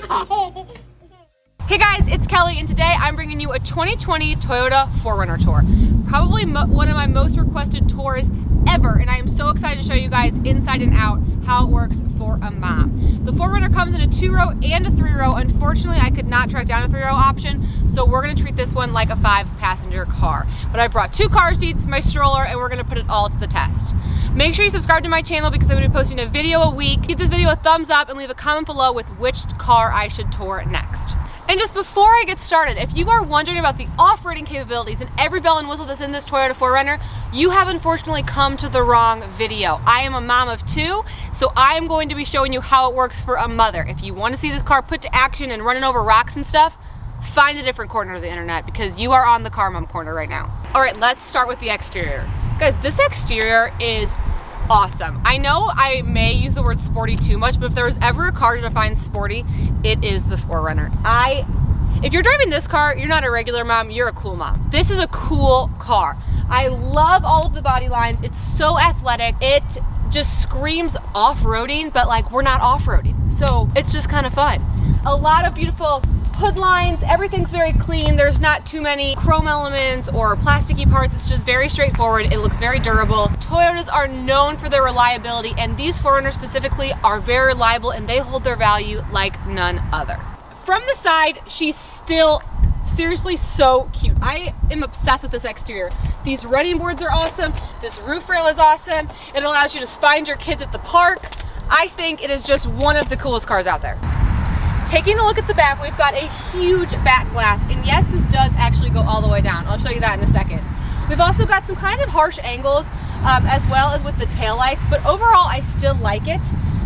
Hey guys, it's Kelly, and today I'm bringing you a 2020 Toyota 4Runner tour. Probably one of my most requested tours ever, and I am so excited to show you guys inside and out how it works for a mom. The 4Runner comes in a 2-row and a 3-row. Unfortunately, I could not track down a 3-row option, so we're gonna treat this one like a 5-passenger car. But I brought 2 car seats, my stroller, and we're gonna put it all to the test. Make sure you subscribe to my channel because I'm gonna be posting a video a week. Give this video a thumbs up and leave a comment below with which car I should tour next. And just before I get started, if you are wondering about the off-roading capabilities and every bell and whistle that's in this Toyota 4Runner, you have unfortunately come to the wrong video. I am a mom of 2, so I am going to be showing you how it works for a mother. If you want to see this car put to action and running over rocks and stuff, find a different corner of the internet because you are on the car mom corner right now. All right, let's start with the exterior. Guys, this exterior is awesome. I know I may use the word sporty too much, but if there was ever a car to define sporty, it is the 4Runner. If you're driving this car, you're not a regular mom, you're a cool mom. This is a cool car. I love all of the body lines. It's so athletic. It just screams off-roading, but like we're not off-roading. So it's just kind of fun. A lot of beautiful hood lines, everything's very clean. There's not too many chrome elements or plasticky parts. It's just very straightforward. It looks very durable. Toyotas are known for their reliability, and these 4Runners specifically are very reliable and they hold their value like none other. From the side, she's still seriously so cute. I am obsessed with this exterior. These running boards are awesome. This roof rail is awesome. It allows you to find your kids at the park. I think it is just one of the coolest cars out there. Taking a look at the back, we've got a huge back glass, and yes, this does actually go all the way down. I'll show you that in a second. We've also got some kind of harsh angles as well as with the taillights, but overall I still like it.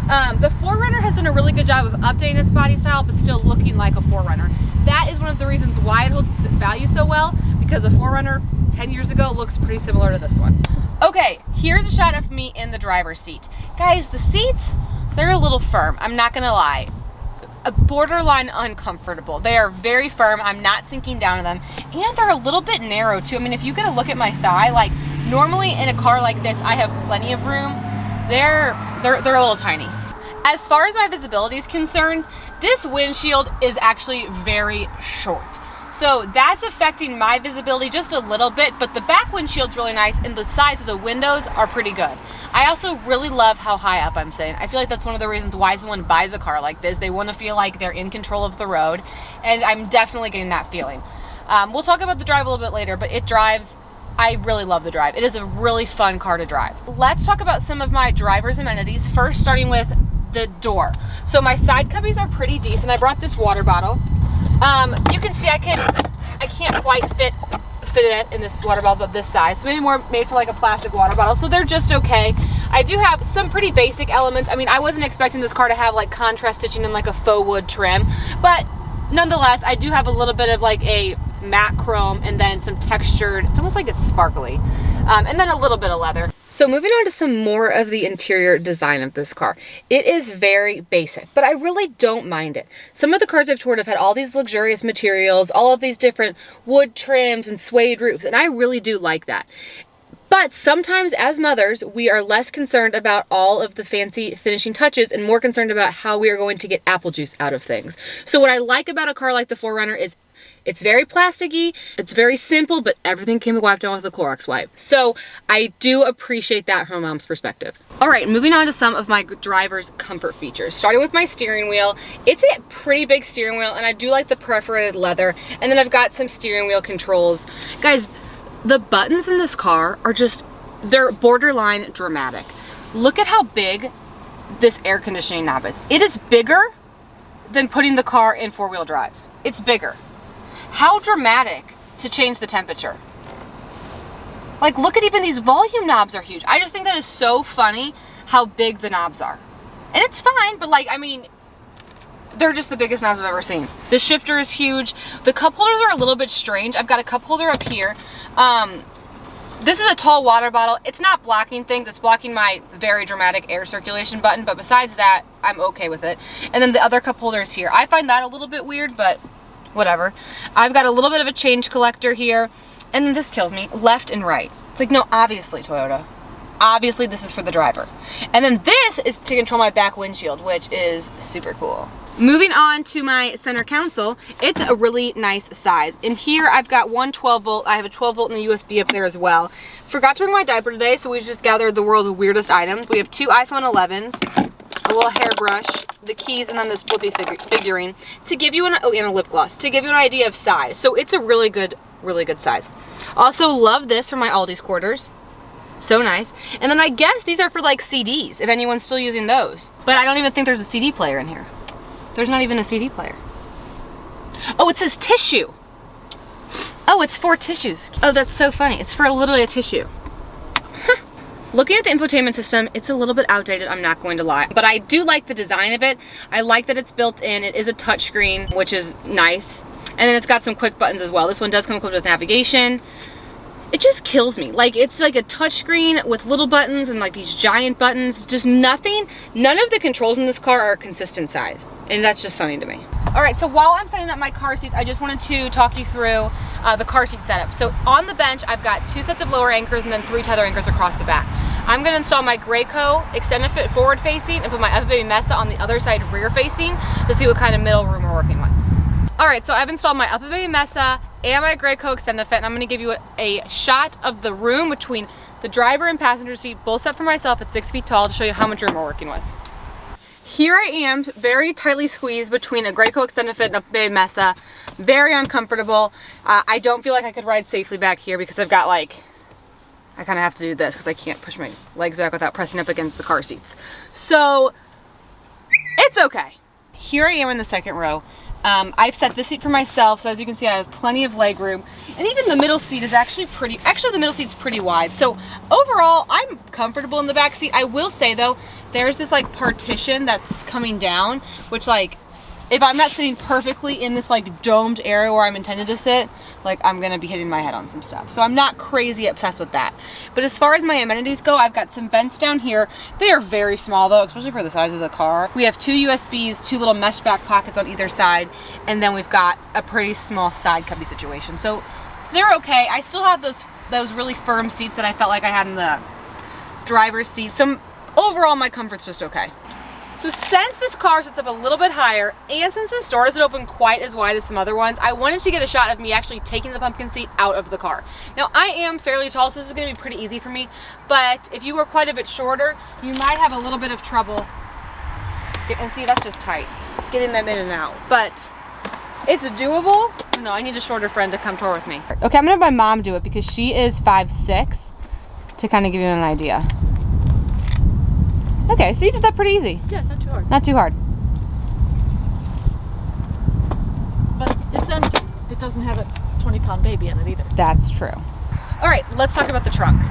The 4Runner has done a really good job of updating its body style, but still looking like a 4Runner. That is one of the reasons why it holds its value so well, because a 4Runner 10 years ago looks pretty similar to this one. Okay, here's a shot of me in the driver's seat. Guys, the seats, they're a little firm, I'm not gonna lie. A borderline uncomfortable. They are very firm. I'm not sinking down to them, and they're a little bit narrow too. I mean, if you get a look at my thigh, like normally in a car like this, I have plenty of room. They're a little tiny. As far as my visibility is concerned, this windshield is actually very short. So that's affecting my visibility just a little bit, but the back windshield's really nice and the size of the windows are pretty good. I also really love how high up I'm sitting. I feel like that's one of the reasons why someone buys a car like this. They want to feel like they're in control of the road, and I'm definitely getting that feeling. We'll talk about the drive a little bit later, but it drives, I really love the drive. It is a really fun car to drive. Let's talk about some of my driver's amenities, first starting with the door. So my side cubbies are pretty decent. I brought this water bottle. You can see I can't quite fit it in this water bottle about this size. So maybe more made for like a plastic water bottle. So they're just okay. I do have some pretty basic elements. I mean, I wasn't expecting this car to have like contrast stitching and like a faux wood trim, but nonetheless, I do have a little bit of like a matte chrome and then some textured, it's almost like it's sparkly, and then a little bit of leather. So moving on to some more of the interior design of this car. It is very basic, but I really don't mind it. Some of the cars I've toured have had all these luxurious materials, all of these different wood trims and suede roofs, and I really do like that. But sometimes as mothers, we are less concerned about all of the fancy finishing touches and more concerned about how we are going to get apple juice out of things. So what I like about a car like the 4Runner is it's very plasticky, it's very simple, but everything can be wiped down with a Clorox wipe. So I do appreciate that from a mom's perspective. All right, moving on to some of my driver's comfort features. Starting with my steering wheel. It's a pretty big steering wheel, and I do like the perforated leather. And then I've got some steering wheel controls. Guys, the buttons in this car are just, they're borderline dramatic. Look at how big this air conditioning knob is. It is bigger than putting the car in 4-wheel drive. It's bigger. How dramatic to change the temperature. Like, look at even these volume knobs are huge. I just think that is so funny how big the knobs are. And it's fine, but like, I mean, they're just the biggest knobs I've ever seen. The shifter is huge. The cup holders are a little bit strange. I've got a cup holder up here. This is a tall water bottle. It's not blocking things. It's blocking my very dramatic air circulation button, but besides that, I'm okay with it. And then the other cup holder is here. I find that a little bit weird, but whatever. I've got a little bit of a change collector here, and then this kills me, left and right. It's like, no, obviously, Toyota. Obviously, this is for the driver. And then this is to control my back windshield, which is super cool. Moving on to my center console, it's a really nice size. In here, I've got one 12 volt. I have a 12 volt and a USB up there as well. Forgot to bring my diaper today, so we just gathered the world's weirdest items. We have 2 iPhone 11s, a little hairbrush, the keys, and then this Blippi figurine to give you and a lip gloss to give you an idea of size. So it's a really good size. Also love this for my Aldi's quarters. So nice. And then I guess these are for like CDs, if anyone's still using those. But I don't even think there's a CD player in here. There's not even a CD player. Oh, it says tissue. Oh, it's 4 tissues. Oh, that's so funny. It's for literally a tissue. Looking at the infotainment system, it's a little bit outdated, I'm not going to lie. But I do like the design of it. I like that it's built in. It is a touchscreen, which is nice. And then it's got some quick buttons as well. This one does come equipped with navigation. It just kills me. Like, it's like a touchscreen with little buttons and like these giant buttons. Just nothing. None of the controls in this car are a consistent size. And that's just funny to me. All right, so while I'm setting up my car seats, I just wanted to talk you through the car seat setup. So on the bench, I've got 2 sets of lower anchors and then 3 tether anchors across the back. I'm gonna install my Graco extended fit forward facing and put my Upper Baby Mesa on the other side rear facing to see what kind of middle room we're working with. All right, so I've installed my Upper Baby Mesa and my Graco extended fit, and I'm gonna give you a shot of the room between the driver and passenger seat, both set for myself at 6 feet tall to show you how much room we're working with. Here I am, very tightly squeezed between a Graco extended fit and a Baby Mesa. Very uncomfortable. I don't feel like I could ride safely back here because I've got like, I kind of have to do this because I can't push my legs back without pressing up against the car seats. So it's okay. Here I am in the second row. I've set this seat for myself, so as you can see, I have plenty of leg room, and even the middle seat is actually the middle seat's pretty wide. So overall, I'm comfortable in the back seat. I will say though, there's this like partition that's coming down, which like, if I'm not sitting perfectly in this like domed area where I'm intended to sit, like I'm gonna be hitting my head on some stuff. So I'm not crazy obsessed with that. But as far as my amenities go, I've got some vents down here. They are very small though, especially for the size of the car. We have 2 USBs, 2 little mesh back pockets on either side, and then we've got a pretty small side cubby situation. So they're okay. I still have those really firm seats that I felt like I had in the driver's seat. So overall, my comfort's just okay. So since this car sits up a little bit higher, and since this door doesn't open quite as wide as some other ones, I wanted to get a shot of me actually taking the pumpkin seat out of the car. Now, I am fairly tall, so this is gonna be pretty easy for me, but if you were quite a bit shorter, you might have a little bit of trouble. And see, that's just tight, getting them in and out. But it's doable. No, I need a shorter friend to come tour with me. Okay, I'm gonna have my mom do it because she is 5'6", to kind of give you an idea. Okay, so you did that pretty easy. Yeah, not too hard. Not too hard. But it's empty. It doesn't have a 20-pound baby in it either. That's true. All right, let's talk about the trunk.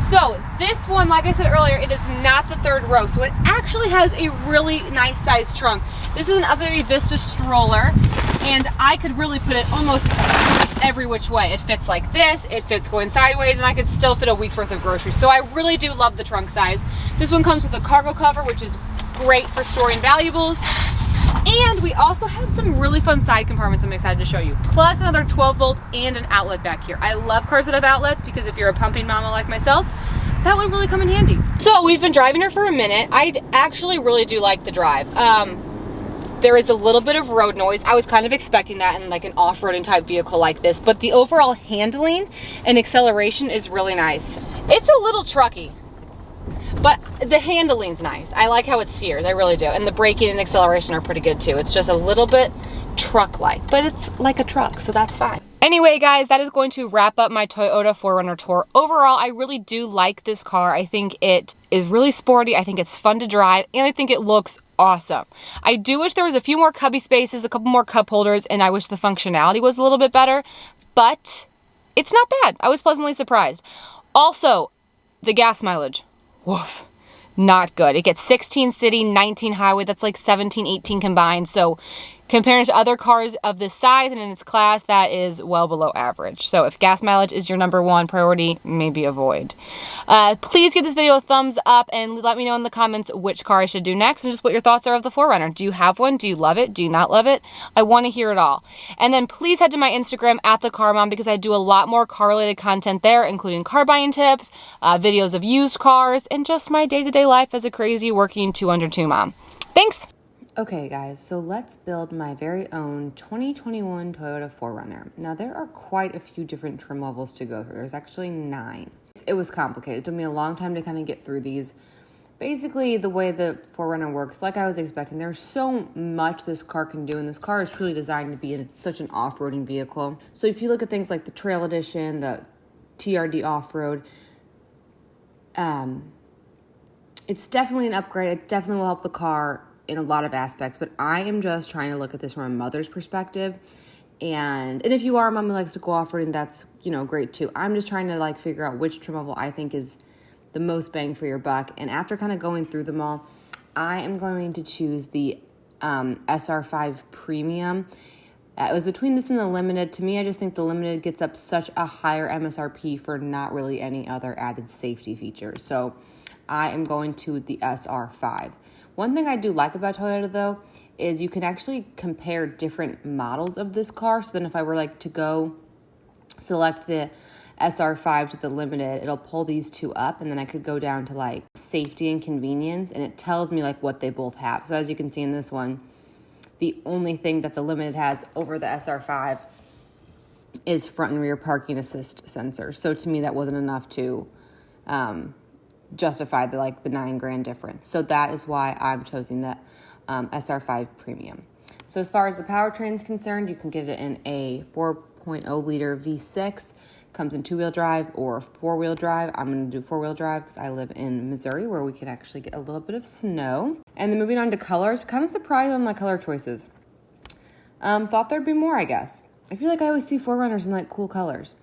So this one, like I said earlier, it is not the 3rd row, so it actually has a really nice sized trunk. This is an Upper Baby Vista stroller, and I could really put it almost every which way. It fits like this, it fits going sideways, and I could still fit a week's worth of groceries. So I really do love the trunk size. This one comes with a cargo cover, which is great for storing valuables. And we also have some really fun side compartments I'm excited to show you. Plus another 12 volt and an outlet back here. I love cars that have outlets because if you're a pumping mama like myself, that would really come in handy. So we've been driving her for a minute. I actually really do like the drive. There is a little bit of road noise. I was kind of expecting that in like an off-roading type vehicle like this, but the overall handling and acceleration is really nice. It's a little trucky, but the handling's nice. I like how it steers, I really do. And the braking and acceleration are pretty good too. It's just a little bit truck-like, but it's like a truck, so that's fine. Anyway, guys, that is going to wrap up my Toyota 4Runner tour. Overall, I really do like this car. I think it is really sporty. I think it's fun to drive, and I think it looks awesome. I do wish there was a few more cubby spaces, a couple more cup holders, and I wish the functionality was a little bit better, but it's not bad. I was pleasantly surprised. Also, the gas mileage. Woof. Not good. It gets 16 city, 19 highway. That's like 17, 18 combined. So Compared to other cars of this size and in its class, that is well below average. So if gas mileage is your number one priority, maybe avoid. Please give this video a thumbs up and let me know in the comments which car I should do next and just what your thoughts are of the 4Runner. Do you have one? Do you love it? Do you not love it? I want to hear it all. And then please head to my Instagram @thecarmom because I do a lot more car-related content there, including car buying tips, videos of used cars, and just my day-to-day life as a crazy working 2 under 2 mom. Thanks! Okay guys, so let's build my very own 2021 Toyota 4Runner. Now there are quite a few different trim levels to go through. There's actually 9. It was complicated. It took me a long time to kind of get through these. Basically, the way the 4Runner works, like I was expecting, there's so much this car can do, and this car is truly designed to be such an off-roading vehicle. So if you look at things like the Trail Edition, the TRD Off-Road, it's definitely an upgrade. It definitely will help the car in a lot of aspects, but I am just trying to look at this from a mother's perspective. And if you are a mom who likes to go off-roading, that's, great too. I'm just trying to figure out which trim level I think is the most bang for your buck. And after kind of going through them all, I am going to choose the SR5 Premium. It was between this and the Limited. To me, I just think the Limited gets up such a higher MSRP for not really any other added safety features. So I am going to the SR5. One thing I do like about Toyota, though, is you can actually compare different models of this car. So then if I were to go select the SR5 to the Limited, it'll pull these two up, and then I could go down to safety and convenience, and it tells me what they both have. So as you can see in this one, the only thing that the Limited has over the SR5 is front and rear parking assist sensors. So to me, that wasn't enough to justify the $9,000 difference. So that is why I'm choosing the SR5 Premium. So as far as the powertrain is concerned, you can get it in a 4.0 liter V6. Comes in 2-wheel drive or 4-wheel drive. I'm going to do 4-wheel drive because I live in Missouri where we can actually get a little bit of snow. And then moving on to colors, kind of surprised on my color choices. Thought there'd be more, I guess. I feel like I always see 4Runners in cool colors.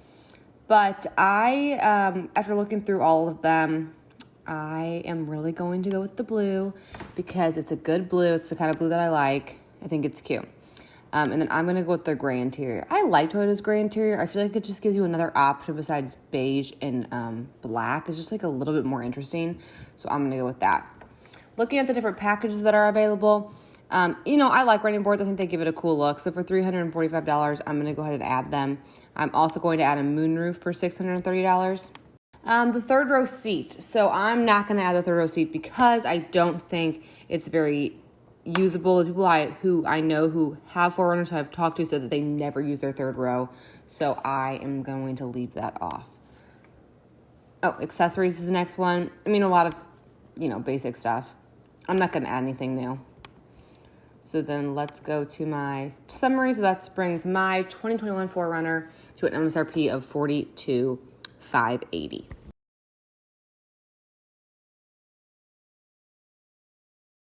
But I, after looking through all of them, I am really going to go with the blue because it's a good blue. It's the kind of blue that I like. I think it's cute. And then I'm going to go with the gray interior. I like Toyota's gray interior. I feel like it just gives you another option besides beige and black. It's just a little bit more interesting. So I'm going to go with that. Looking at the different packages that are available, I like running boards. I think they give it a cool look. So for $345, I'm going to go ahead and add them. I'm also going to add a moonroof for $630. The third row seat. So I'm not going to add the third row seat because I don't think it's very usable. The people who I know who have 4Runners who I've talked to said that they never use their third row. So I am going to leave that off. Oh, accessories is the next one. I mean, a lot of, basic stuff. I'm not going to add anything new. So then let's go to my summary. So that brings my 2021 4Runner to an MSRP of $42,580.